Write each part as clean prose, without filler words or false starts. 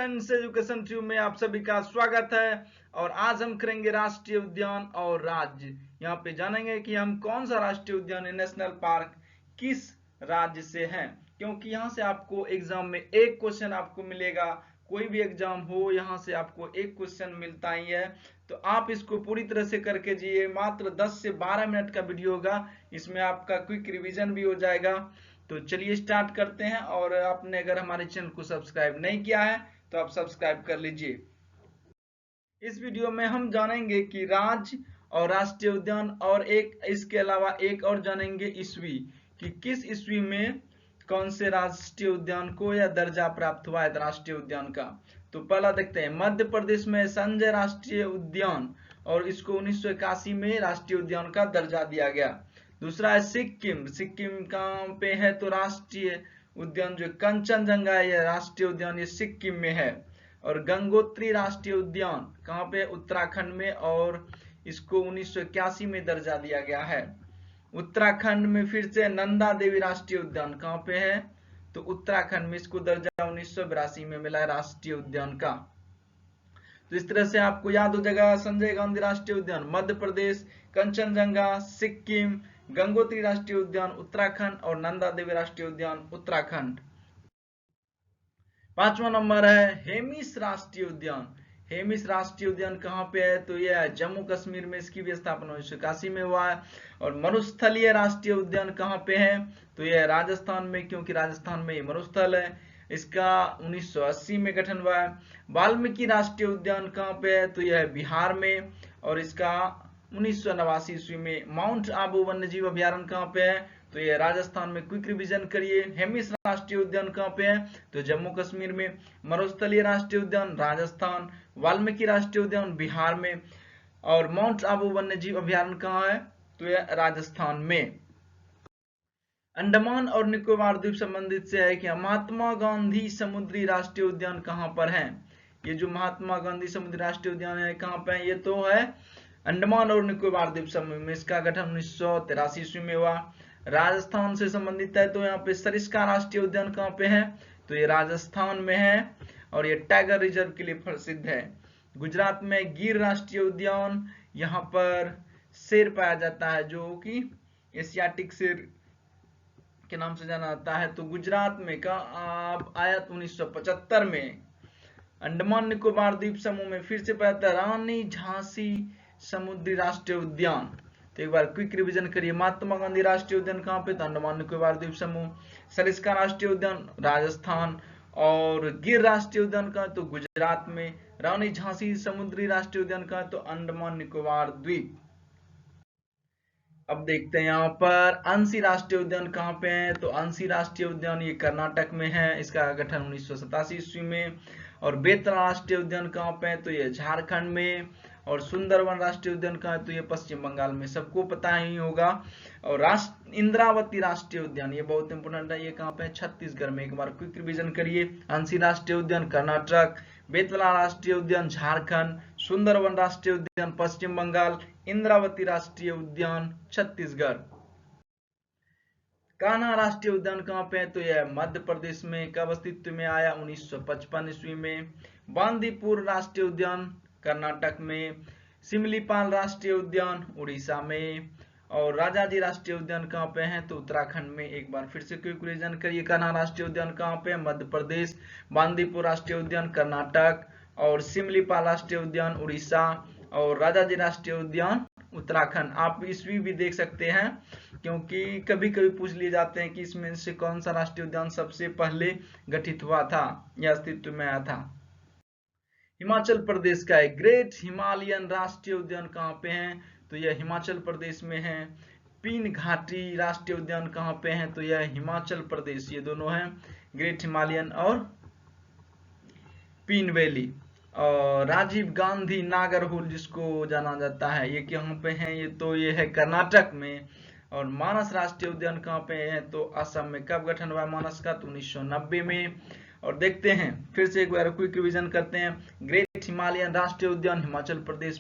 Friends, education tube में आप सभी का स्वागत है। और आज हम करेंगे राष्ट्रीय उद्यान और राज्य। यहाँ पे जानेंगे कि हम कौन सा राष्ट्रीय उद्यान नेशनल पार्क किस राज्य से है, क्योंकि यहाँ से आपको एग्जाम में एक क्वेश्चन आपको मिलेगा। कोई भी एग्जाम हो, यहाँ से आपको एक क्वेश्चन मिलता ही है। तो आप इसको पूरी तरह से करके जाइए। मात्र 10 से 12 मिनट का वीडियो होगा, इसमें आपका क्विक रिवीजन भी हो जाएगा। तो चलिए स्टार्ट करते हैं। और आपने अगर हमारे चैनल को सब्सक्राइब नहीं किया है तो आप सब्सक्राइब कर लीजिए। इस वीडियो में हम जानेंगे कि राज्य और राष्ट्रीय उद्यान, और एक इसके अलावा एक और जानेंगे ईस्वी, कि किस ईस्वी में कौन से राष्ट्रीय उद्यान को यह दर्जा प्राप्त हुआ है राष्ट्रीय उद्यान का। तो पहला देखते हैं, मध्य प्रदेश में संजय राष्ट्रीय उद्यान, और इसको 1981 में राष्ट्रीय उद्यान का दर्जा दिया गया। दूसरा है सिक्किम। सिक्किम कहाँ पे है? तो राष्ट्रीय उद्यान जो कंचनजंगा है, यह राष्ट्रीय उद्यान ये सिक्किम में है। और गंगोत्री राष्ट्रीय उद्यान कहाँ पे? उत्तराखंड में, और इसको 1981 में दर्जा दिया गया है। उत्तराखंड में फिर से नंदा देवी राष्ट्रीय उद्यान कहाँ पे है? तो उत्तराखंड में, इसको दर्जा 1982 में मिला है राष्ट्रीय उद्यान का। तो इस तरह से आपको याद हो जाएगा, संजय गांधी राष्ट्रीय उद्यान मध्य प्रदेश, कंचनजंगा सिक्किम, गंगोत्री राष्ट्रीय उद्यान उत्तराखंड, और नंदा देवी राष्ट्रीय उद्यान उत्तराखंड। 5वां नंबर है हेमिस राष्ट्रीय उद्यान। हेमिस राष्ट्रीय उद्यान कहाँ पे है? तो यह है जम्मू कश्मीर में, इसकी भी स्थापना 1981 में हुआ है। और मरुस्थलीय राष्ट्रीय उद्यान कहाँ पे है? तो यह राजस्थान में, क्योंकि राजस्थान में मरुस्थल है। इसका 1980 में गठन हुआ है। वाल्मीकि राष्ट्रीय उद्यान कहाँ पे है? तो यह बिहार में, और इसका 1989 ईस्वी में। माउंट आबू वन्य जीव अभ्यारण्य कहाँ पे है? तो ये राजस्थान में। क्विक रिवीजन करिए। हेमिस राष्ट्रीय उद्यान कहाँ पे है? तो जम्मू कश्मीर में। मरुस्थलीय राष्ट्रीय उद्यान राजस्थान, वाल्मीकि राष्ट्रीय उद्यान बिहार में, और माउंट आबू वन्य जीव अभ्यारण्य कहाँ है? तो यह राजस्थान में। अंडमान और निकोबार द्वीप संबंधित से है कि महात्मा गांधी समुद्री राष्ट्रीय उद्यान कहाँ पर है? ये जो महात्मा गांधी समुद्री राष्ट्रीय उद्यान है कहाँ पे है? ये तो है अंडमान और निकोबार द्वीप समूह में। इसका गठन 1983 ईस्वी में हुआ। राजस्थान से संबंधित है, तो यहाँ पे सरिस्का राष्ट्रीय उद्यान कहाँ पे है? तो ये राजस्थान में है, और ये टाइगर रिजर्व के लिए प्रसिद्ध है। गुजरात में गिर राष्ट्रीय उद्यान, यहाँ पर शेर पाया जाता है जो कि एशियाटिक शेर के नाम से जाना जाता है। तो गुजरात में का आया 1975 में। अंडमान निकोबार द्वीप समूह में फिर से पाया जाता है रानी झांसी समुद्री राष्ट्रीय उद्यान। तो एक बार क्विक रिवीजन करिए। महात्मा गांधी राष्ट्रीय उद्यान कहाँ पे? तो अंडमान निकोबार द्वीप समूह। सरिस्का राष्ट्रीय उद्यान राजस्थान, और गिर राष्ट्रीय उद्यान कहाँ? तो गुजरात में। रानी झांसी समुद्री राष्ट्रीय उद्यान कहाँ? तो अंडमान निकोबार द्वीप। अब देखते हैं यहाँ पर अंशी राष्ट्रीय उद्यान कहाँ पे है? तो अंशी राष्ट्रीय उद्यान ये कर्नाटक में है, इसका गठन 1987 ईस्वी में। और बेतला राष्ट्रीय उद्यान कहाँ पे है? तो ये झारखंड में। और सुंदरवन राष्ट्रीय उद्यान कहाँ है? तो ये पश्चिम बंगाल में, सबको पता ही होगा। और इंद्रावती राष्ट्रीय उद्यान, ये बहुत इंपोर्टेंट है, ये कहाँ पे है? छत्तीसगढ़ में। एक बार क्विक रिवीजन करिए। अंशी राष्ट्रीय उद्यान कर्नाटक, बेतला राष्ट्रीय उद्यान झारखंड, सुंदरवन राष्ट्रीय उद्यान पश्चिम बंगाल, इंद्रावती राष्ट्रीय उद्यान छत्तीसगढ़। कान्हा राष्ट्रीय उद्यान कहाँ पे है? तो यह मध्य प्रदेश में। कब अस्तित्व में आया? 1955 ईस्वी में। बांदीपुर राष्ट्रीय उद्यान कर्नाटक में। सिमलीपाल राष्ट्रीय उद्यान उड़ीसा में। और राजाजी राष्ट्रीय उद्यान कहाँ पे है? तो उत्तराखंड में। एक बार फिर से क्विक रिवीजन करिए। कान्हा राष्ट्रीय उद्यान कहाँ पे है? मध्य प्रदेश। बांदीपुर राष्ट्रीय उद्यान कर्नाटक, और सिमलीपाल राष्ट्रीय उद्यान उड़ीसा, और राजाजी राष्ट्रीय उद्यान उत्तराखंड। आप ईस्वी भी देख सकते हैं, क्योंकि कभी कभी पूछ लिए जाते हैं कि इसमें से कौन सा राष्ट्रीय उद्यान सबसे पहले गठित हुआ था या अस्तित्व में आया था। हिमाचल प्रदेश का है ग्रेट हिमालयन राष्ट्रीय उद्यान कहाँ पे है? तो यह हिमाचल प्रदेश में है। पीन घाटी राष्ट्रीय उद्यान कहाँ पे है? तो यह हिमाचल प्रदेश। ये दोनों हैं, ग्रेट हिमालयन और पीन वैली। और राजीव गांधी नागरहोल जिसको जाना जाता है, ये कहाँ पे है? ये तो ये है कर्नाटक में। और मानस राष्ट्रीय उद्यान कहाँ पे है? तो असम में। कब गठन हुआ मानस का? तो 1990 में। और देखते हैं फिर से एक बार क्विक रिवीजन करते हैं। ग्रेट हिमालयन राष्ट्रीय उद्यान हिमाचल प्रदेश,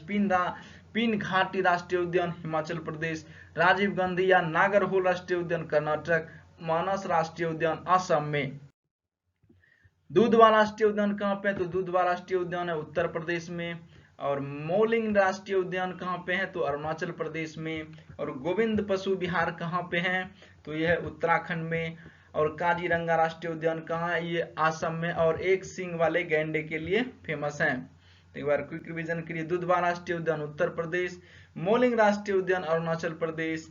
पीन घाटी राष्ट्रीय उद्यान हिमाचल प्रदेश, राजीव गांधी या नागरहोल राष्ट्रीय उद्यान कर्नाटक, मानस राष्ट्रीय उद्यान असम में। दुधवा राष्ट्रीय उद्यान कहाँ पे है? तो दुधवा राष्ट्रीय उद्यान है उत्तर प्रदेश में। और मोलिंग राष्ट्रीय उद्यान कहाँ पे है? तो अरुणाचल प्रदेश में। और गोविंद पशु विहार कहाँ पे है? तो यह है उत्तराखंड में। और काजीरंगा राष्ट्रीय उद्यान कहाँ है? ये असम में। और एक सींग वाले गैंडे के लिए फेमस है। तो एक बार क्विक रिवीजन करिए। दुधवा राष्ट्रीय उद्यान उत्तर प्रदेश, मोलिंग राष्ट्रीय उद्यान अरुणाचल प्रदेश,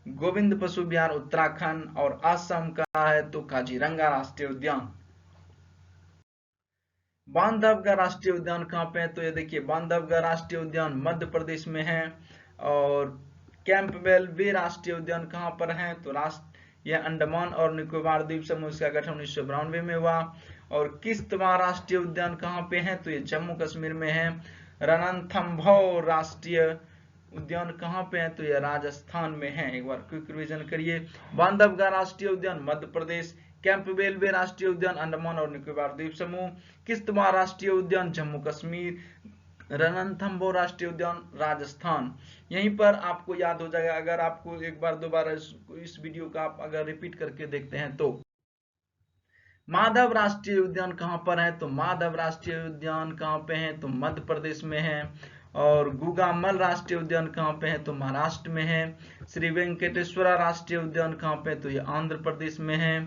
गोविंद पशु विहार उत्तराखंड, और असम का है तो काजीरंगा राष्ट्रीय उद्यान। बांधवगढ़ राष्ट्रीय उद्यान कहाँ पे है? तो ये देखिए बांधवगढ़ राष्ट्रीय उद्यान मध्य प्रदेश में है। और कैंपबेल बे राष्ट्रीय उद्यान कहाँ पर है? तो यह अंडमान और निकोबार द्वीप समूह का गठन 1992 में हुआ। और किश्तवाड़ राष्ट्रीय उद्यान कहाँ पे है? तो ये जम्मू कश्मीर में है। रणथंभौर राष्ट्रीय उद्यान कहाँ पे है? तो यह राजस्थान में है। एक बार क्विक रिवीजन करिए। बांधवगढ़ राष्ट्रीय उद्यान मध्य प्रदेश, कैंपबेल बे राष्ट्रीय उद्यान अंडमान और निकोबार द्वीप समूह, किश्तवाड़ राष्ट्रीय उद्यान जम्मू कश्मीर, रणथंभौर राष्ट्रीय उद्यान राजस्थान। यहीं पर आपको याद हो जाएगा अगर आपको एक बार दोबारा इस वीडियो का आप अगर रिपीट करके देखते हैं तो। माधव राष्ट्रीय उद्यान कहाँ पर है? तो माधव राष्ट्रीय उद्यान कहाँ पे है? तो मध्य प्रदेश में है। और गुगामल राष्ट्रीय उद्यान कहाँ पे है? तो महाराष्ट्र में है। श्री वेंकटेश्वरा राष्ट्रीय उद्यान कहाँ पे? तो ये आंध्र प्रदेश में है।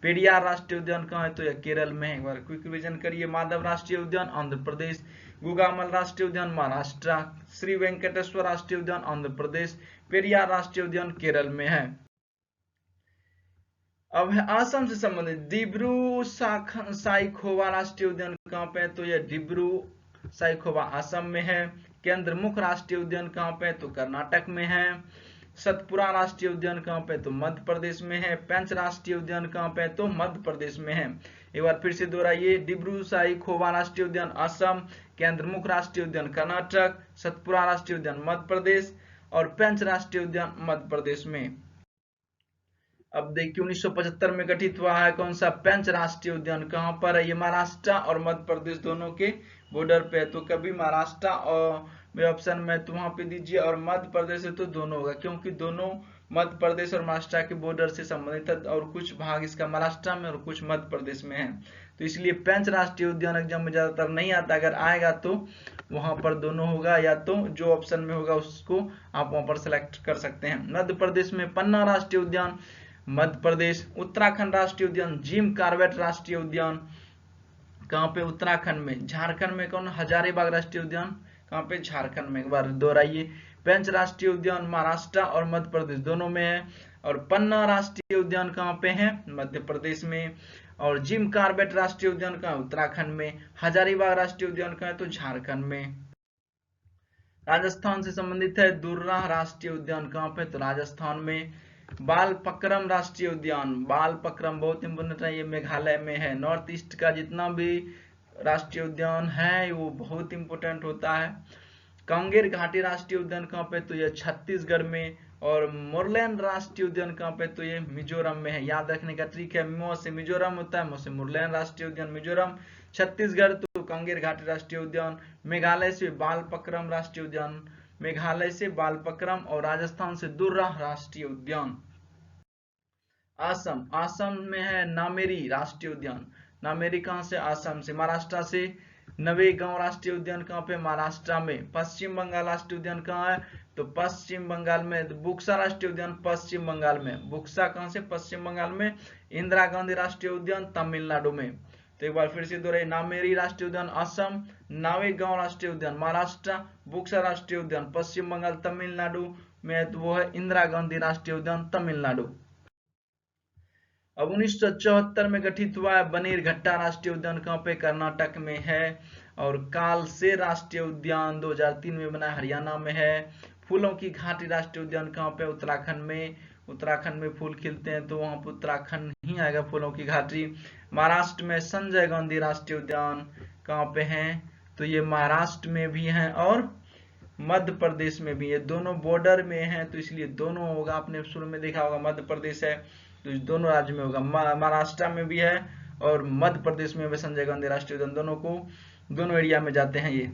पेरियार राष्ट्रीय उद्यान कहाँ है? तो यह केरल में है। एक बार क्विक रिवीजन करिए। माधव राष्ट्रीय उद्यान आंध्र प्रदेश, गुगामल राष्ट्रीय उद्यान महाराष्ट्र, श्री वेंकटेश्वर राष्ट्रीय उद्यान आंध्र प्रदेश, पेरियार राष्ट्रीय उद्यान केरल में है। अब है असम से संबंधित डिब्रू साइखोवा राष्ट्रीय उद्यान कहाँ पे है? तो यह डिब्रू साइखोवा असम में है। केंद्रमुख राष्ट्रीय उद्यान कहाँ पे है? तो कर्नाटक में है। सतपुरा राष्ट्रीय उद्यान कहाँ पे? तो मध्य प्रदेश में है। पेंच राष्ट्रीय उद्यान कहाँ पे? तो मध्य प्रदेश में है। एक बार फिर से दोहराइए। डिब्रू साइखोवा राष्ट्रीय उद्यान असम, केंद्रमुख राष्ट्रीय उद्यान कर्नाटक, सतपुरा राष्ट्रीय उद्यान मध्य प्रदेश, और पेंच राष्ट्रीय उद्यान मध्य प्रदेश में। अब देखिए 1975 में गठित हुआ है कौन सा? पेंच राष्ट्रीय उद्यान। कहां पर है? ये महाराष्ट्र और मध्य प्रदेश दोनों के बॉर्डर पे है। तो कभी महाराष्ट्र और में ऑप्शन में तो वहां पे दीजिए, और मध्य प्रदेश है तो दोनों होगा, क्योंकि दोनों मध्य प्रदेश और महाराष्ट्र के बॉर्डर से संबंधित है। और कुछ भाग इसका महाराष्ट्र में और कुछ मध्य प्रदेश में है। तो इसलिए पेंच राष्ट्रीय उद्यान एग्जाम में ज्यादातर नहीं आता, अगर आएगा तो वहां पर दोनों होगा, या तो जो ऑप्शन में होगा उसको आप वहां पर सिलेक्ट कर सकते हैं। मध्य प्रदेश में पन्ना राष्ट्रीय उद्यान, मध्य प्रदेश। उत्तराखंड राष्ट्रीय उद्यान जिम कॉर्बेट राष्ट्रीय उद्यान कहाँ पे? उत्तराखंड में। झारखंड में कौन? हजारीबाग राष्ट्रीय उद्यान कहाँ पे? झारखंड में। एक बार दोहराइए। पेंच राष्ट्रीय उद्यान महाराष्ट्र और मध्य प्रदेश दोनों में है। और पन्ना राष्ट्रीय उद्यान कहाँ पे है? मध्य प्रदेश में। और जिम कॉर्बेट राष्ट्रीय उद्यान कहाँ? उत्तराखंड में। हजारीबाग राष्ट्रीय उद्यान कहाँ है? तो झारखंड में। राजस्थान से संबंधित है दुर्रा राष्ट्रीय उद्यान कहाँ पे? तो राजस्थान में। बालपक्रम राष्ट्रीय उद्यान, बालपक्रम बहुत इंपोर्टेंट है, ये मेघालय में है। नॉर्थ ईस्ट का जितना भी राष्ट्रीय उद्यान है वो बहुत इंपोर्टेंट होता है। कांगेर घाटी राष्ट्रीय उद्यान कहाँ पे? तो ये छत्तीसगढ़ में। और मोरलैंड राष्ट्रीय उद्यान कहाँ पे? तो ये मिजोरम में है। याद रखने का ट्रिक है, मो से मिजोरम होता है, मो से मोरलैंड राष्ट्रीय उद्यान मिजोरम, छत्तीसगढ़ तो कांगेर घाटी राष्ट्रीय उद्यान, मेघालय से बालपक्रम राष्ट्रीय उद्यान, मेघालय से बालपक्रम, और राजस्थान से दुर्रा राष्ट्रीय उद्यान। असम, असम में है नामेरी राष्ट्रीय उद्यान। नामेरी कहां से? असम से। महाराष्ट्र से नवेगांव राष्ट्रीय उद्यान कहां पे? महाराष्ट्र में। पश्चिम बंगाल राष्ट्रीय उद्यान कहां है? तो पश्चिम बंगाल में। बुक्सा राष्ट्रीय उद्यान पश्चिम बंगाल में। बुक्सा कहां से? पश्चिम बंगाल में। इंदिरा गांधी राष्ट्रीय उद्यान तमिलनाडु में। तो एक बार फिर से दोहराइए। नामेरी राष्ट्रीय उद्यान असम, नावेगांव राष्ट्रीय उद्यान महाराष्ट्र, बुक्सा राष्ट्रीय उद्यान पश्चिम बंगाल तमिलनाडु में, तो वो है इंदिरा गांधी राष्ट्रीय उद्यान तमिलनाडु। अब 1974 में गठित हुआ है बनेरघट्टा राष्ट्रीय उद्यान कहाँ पे? कर्नाटक में है। और कालसेर राष्ट्रीय उद्यान 2003 में बना, हरियाणा में है। फूलों की घाटी राष्ट्रीय उद्यान कहाँ पे? उत्तराखंड में। उत्तराखंड में फूल खिलते हैं तो वहां पर उत्तराखंड ही आएगा फूलों की घाटी। महाराष्ट्र में संजय गांधी राष्ट्रीय उद्यान कहाँ पे है? तो ये महाराष्ट्र में भी है और मध्य प्रदेश में भी। ये दोनों बॉर्डर में है तो इसलिए दोनों होगा। आपने शुरू में देखा होगा मध्य प्रदेश है तो इस दोनों राज्य में होगा। महाराष्ट्र में भी है और मध्य प्रदेश में भी संजय गांधी राष्ट्रीय उद्यान, दोनों एरिया में जाते हैं ये।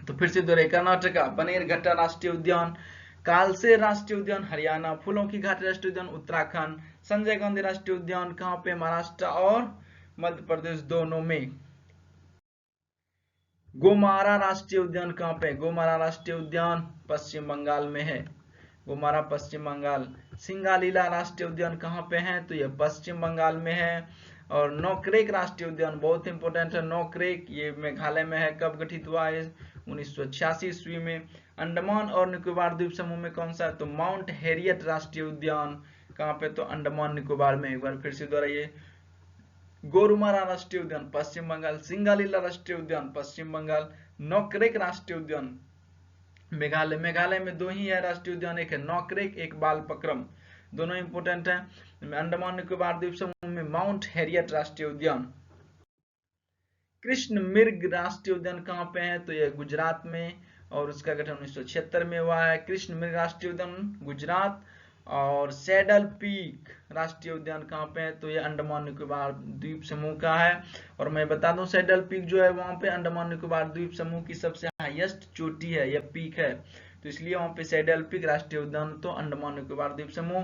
तो फिर से दोहराए। कर्नाटका बनेरघट्टा राष्ट्रीय उद्यान, कालसेर राष्ट्रीय उद्यान हरियाणा, फूलों की घाटी राष्ट्रीय उद्यान उत्तराखंड, संजय गांधी राष्ट्रीय उद्यान कहाँ पे? महाराष्ट्र और मध्य प्रदेश, दोनों में। गोमारा राष्ट्रीय उद्यान कहाँ पे? गोमारा राष्ट्रीय उद्यान पश्चिम बंगाल में है। गोमारा पश्चिम बंगाल। सिंगालीला राष्ट्रीय उद्यान कहाँ पे है? तो यह पश्चिम बंगाल में है। और नोकरेक राष्ट्रीय उद्यान बहुत इंपॉर्टेंट है। नोकरेक ये मेघालय में है। कब गठित हुआ है? 1986 ईस्वी में। अंडमान और निकोबार द्वीप समूह में कौन सा है? तो माउंट हैरियट राष्ट्रीय उद्यान कहाँ पे? तो अंडमान निकोबार में। एक बार फिर से दोहराइए। गोरुमारा राष्ट्रीय उद्यान पश्चिम बंगाल, सिंगालीला राष्ट्रीय उद्यान पश्चिम बंगाल, नोकरेक राष्ट्रीय उद्यान मेघालय। मेघालय में दो ही है राष्ट्रीय उद्यान, एक है नोकरेक, एक बालपक्रम, दोनों इंपोर्टेंट है। अंडमान निकोबार द्वीप समूह में माउंट हैरियट राष्ट्रीय उद्यान। कृष्ण मृग राष्ट्रीय उद्यान कहाँ पे है? तो यह गुजरात में, और उसका गठन 1976 में हुआ है। कृष्ण मृग राष्ट्रीय उद्यान गुजरात। और सैडल पीक राष्ट्रीय उद्यान कहाँ पे है? तो ये अंडमान निकोबार द्वीप समूह का है। और मैं बता दूं सैडल पीक जो है वहां पे अंडमान निकोबार द्वीप समूह की सबसे हाईएस्ट चोटी है, यह पीक है, तो इसलिए वहां पे सैडल पीक राष्ट्रीय उद्यान तो अंडमान निकोबार द्वीप समूह।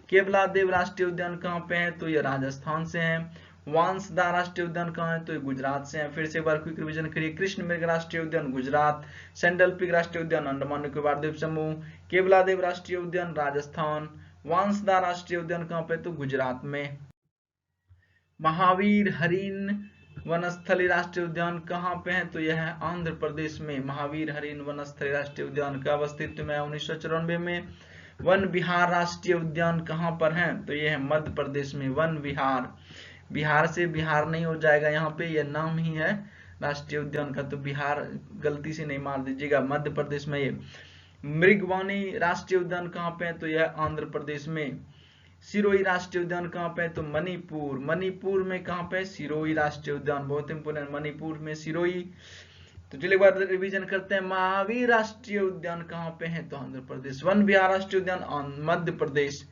केवला देव राष्ट्रीय उद्यान कहाँ पे है? तो ये राजस्थान से है। वांसदा राष्ट्रीय उद्यान कहाँ है? तो ये गुजरात से है। फिर से एक बार क्विक रिवीजन करिए। कृष्ण मृग राष्ट्रीय उद्यान गुजरात, सैडल पीक राष्ट्रीय उद्यान अंडमान निकोबार द्वीप समूह, केवलादेव राष्ट्रीय उद्यान राजस्थान, वांसदा राष्ट्रीय उद्यान कहाँ पे? तो गुजरात में। महावीर हरिण वनस्थली राष्ट्रीय उद्यान कहाँ पे है? तो यह है आंध्र प्रदेश में। महावीर हरिण वनस्थली राष्ट्रीय उद्यान का अस्तित्व में 1994 में। वन विहार राष्ट्रीय उद्यान कहाँ पर है? तो यह है मध्य प्रदेश में। वन विहार, बिहार से बिहार नहीं हो जाएगा यहाँ पे, यह नाम ही है राष्ट्रीय उद्यान का, तो बिहार गलती से नहीं मार दीजिएगा, मध्य प्रदेश में ये। मृगवानी राष्ट्रीय उद्यान कहाँ पे है? तो यह आंध्र प्रदेश में। सिरोही राष्ट्रीय उद्यान कहाँ पे? तो मणिपुर। मणिपुर में कहाँ पे? सिरोही राष्ट्रीय उद्यान, बहुत इंपोर्टेंट, मणिपुर में सिरोही। तो चलिए एक बार रिवीजन करते हैं। महावीर राष्ट्रीय उद्यान कहाँ पे है? तो आंध्र प्रदेश। वन विहार राष्ट्रीय उद्यान मध्य प्रदेश,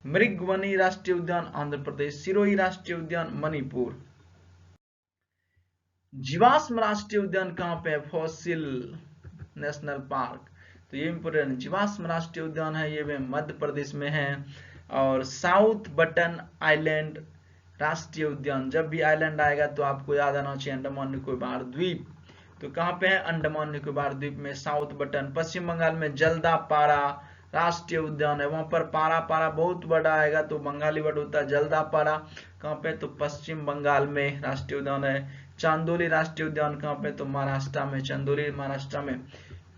मृगवनी राष्ट्रीय उद्यान आंध्र प्रदेश, सिरोही राष्ट्रीय उद्यान मणिपुर। जीवाश्म राष्ट्रीय उद्यान कहाँ पे है? फॉसिल नेशनल पार्क, तो ये इंपोर्टेंट। जीवाश्म राष्ट्रीय उद्यान है, ये मध्य प्रदेश में है। और साउथ बटन आइलैंड राष्ट्रीय उद्यान, जब भी आइलैंड आएगा तो आपको याद आना चाहिए अंडमान निकोबार द्वीप, तो कहाँ पे है? अंडमान निकोबार द्वीप में, साउथ बटन। पश्चिम बंगाल में जल्दापारा राष्ट्रीय उद्यान है, वहां पर पारा पारा बहुत बड़ा आएगा तो बंगाली वर्ड होता है जल्दापारा। कहाँ पे? तो पश्चिम बंगाल में राष्ट्रीय उद्यान है। चांदोली राष्ट्रीय उद्यान कहाँ पे? तो महाराष्ट्र में, चांदोली महाराष्ट्र में।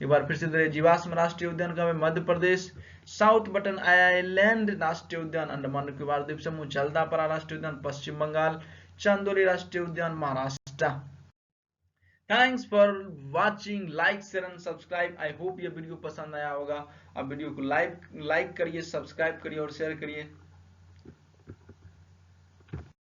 एक बार फिर से जीवाश्म राष्ट्रीय उद्यान कहाँ पे? Madhya Pradesh. South button island राष्ट्रीय उद्यान अंडमान निकोबार द्वीप समूह, जल्दापारा राष्ट्रीय उद्यान पश्चिम बंगाल, चांदोली राष्ट्रीय उद्यान Maharashtra. Thanks for watching, like share and subscribe. I hope ये वीडियो पसंद आया होगा। अब वीडियो को लाइक करिए, सब्सक्राइब करिए और शेयर करिए।